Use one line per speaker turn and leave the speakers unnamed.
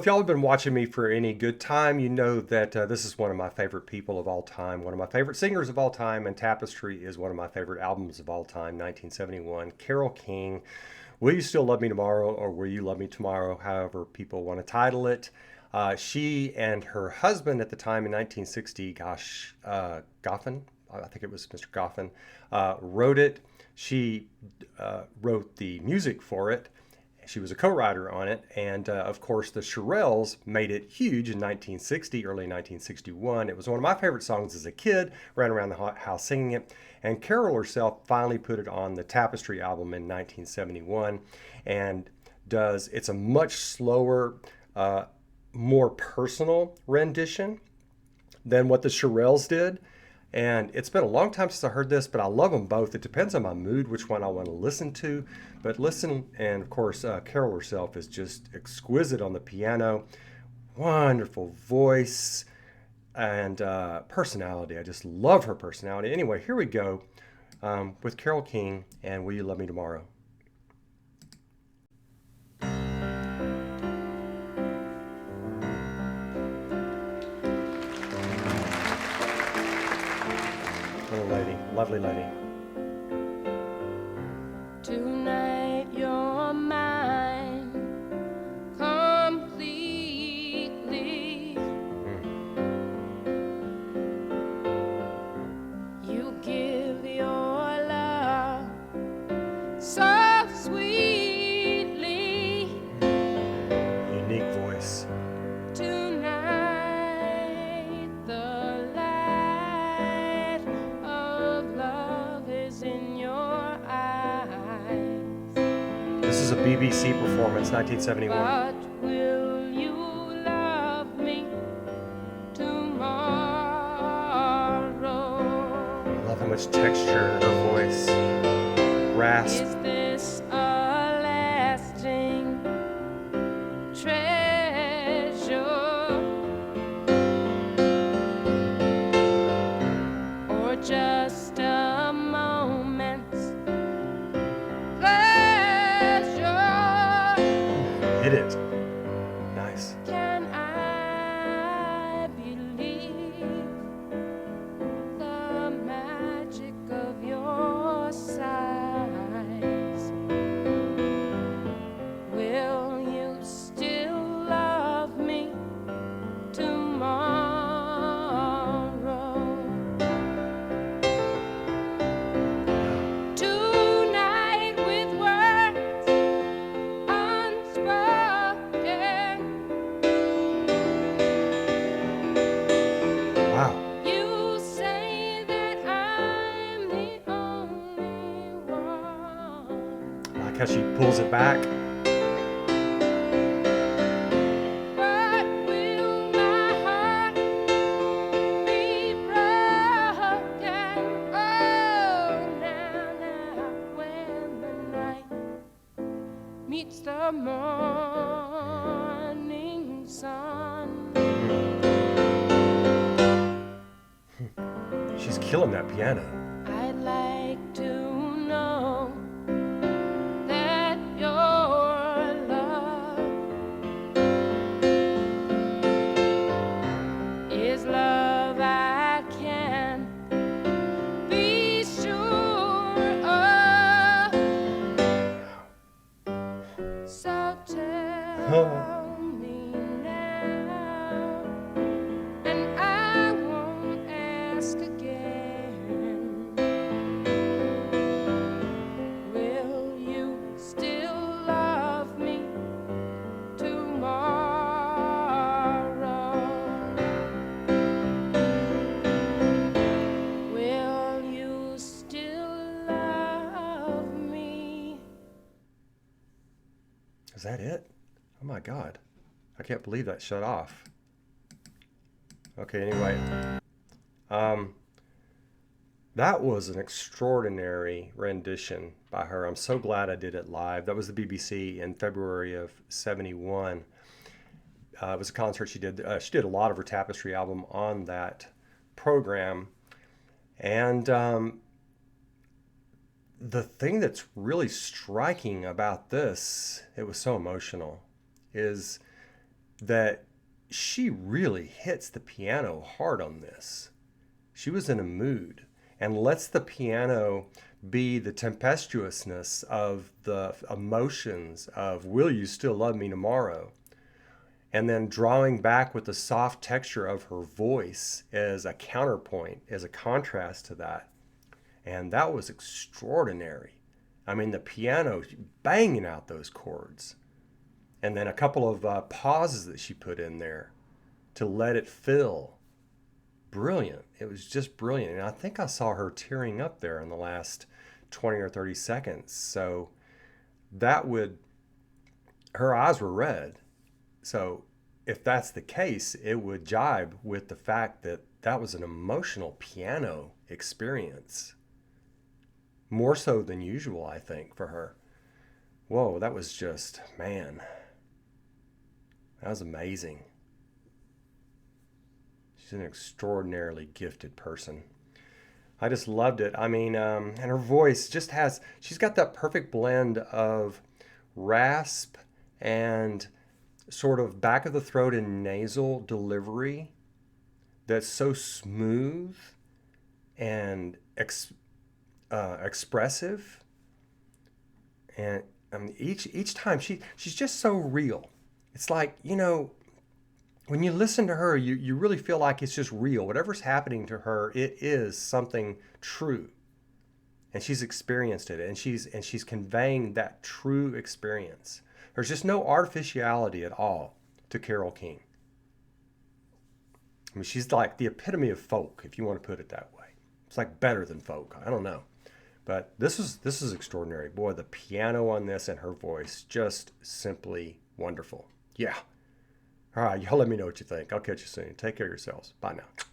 if y'all have been watching me for any good time, you know that this is one of my favorite people of all time, one of my favorite singers of all time, and Tapestry is one of my favorite albums of all time, 1971. Carole King, Will You Still Love Me Tomorrow or Will You Love Me Tomorrow, however people want to title it. She and her husband at the time in 1960, Goffin, I think it was Mr. Goffin, wrote it. She wrote the music for it. She was a co-writer on it, and of course the Shirelles made it huge in 1960, early 1961. It was one of my favorite songs as a kid, ran around the house singing it, and Carole herself finally put it on the Tapestry album in 1971, and it's a much slower, more personal rendition than what the Shirelles did. And it's been a long time since I heard this, but I love them both. It depends on my mood which one I want to listen to. But listen, and of course, Carole herself is just exquisite on the piano. Wonderful voice and personality. I just love her personality. Anyway, here we go with Carole King and Will You Love Me Tomorrow? Little lady, lovely lady.
Tonight you're mine completely. You give your love so sweetly.
Unique voice.
Tonight the light of love is in your eyes.
This is a BBC performance, 1971.
But will you love me tomorrow?
I love how much texture in her voice. Rasp.
Is this a lasting treasure or just a moment's pleasure?
It is. Nice.
Can I believe the magic of your sighs? Will you still love me tomorrow? Tonight with words unspoken,
Wow.
you say that I'm the only one.
I like how she pulls it back.
But will my heart be broken? Oh, now, when the night meets the morning sun.
She's killing that piano.
I'd like to know that your love is love I can be sure of. So tell me now, and I won't ask again. Will you still love me tomorrow? Will you still love me?
Is that it? Oh my God. I can't believe that shut off. Okay, anyway. That was an extraordinary rendition by her. I'm so glad I did it live. That was the BBC in February of 71. It was a concert she did. She did a lot of her Tapestry album on that program. And the thing that's really striking about this, it was so emotional, is that she really hits the piano hard on this. She was in a mood and lets the piano be the tempestuousness of the emotions of will you still love me tomorrow, and then drawing back with the soft texture of her voice as a counterpoint, as a contrast to that. And that was extraordinary. I mean, the piano banging out those chords, and then a couple of pauses that she put in there to let it fill. Brilliant. It was just brilliant. And I think I saw her tearing up there in the last 20 or 30 seconds. So that would, her eyes were red. So if that's the case, it would jibe with the fact that that was an emotional piano experience. More so than usual, I think, for her. Whoa, that was just, man, that was amazing. She's an extraordinarily gifted person. I just loved it. I mean, and her voice just has, she's got that perfect blend of rasp and sort of back of the throat and nasal delivery that's so smooth and expressive. And I mean, each time she's just so real. It's like, when you listen to her, you really feel like it's just real. Whatever's happening to her, it is something true. And she's experienced it, and she's conveying that true experience. There's just no artificiality at all to Carole King. I mean, she's like the epitome of folk, if you want to put it that way. It's like better than folk. I don't know. But this is extraordinary. Boy, the piano on this and her voice, just simply wonderful. Yeah. All right, y'all let me know what you think. I'll catch you soon. Take care of yourselves. Bye now.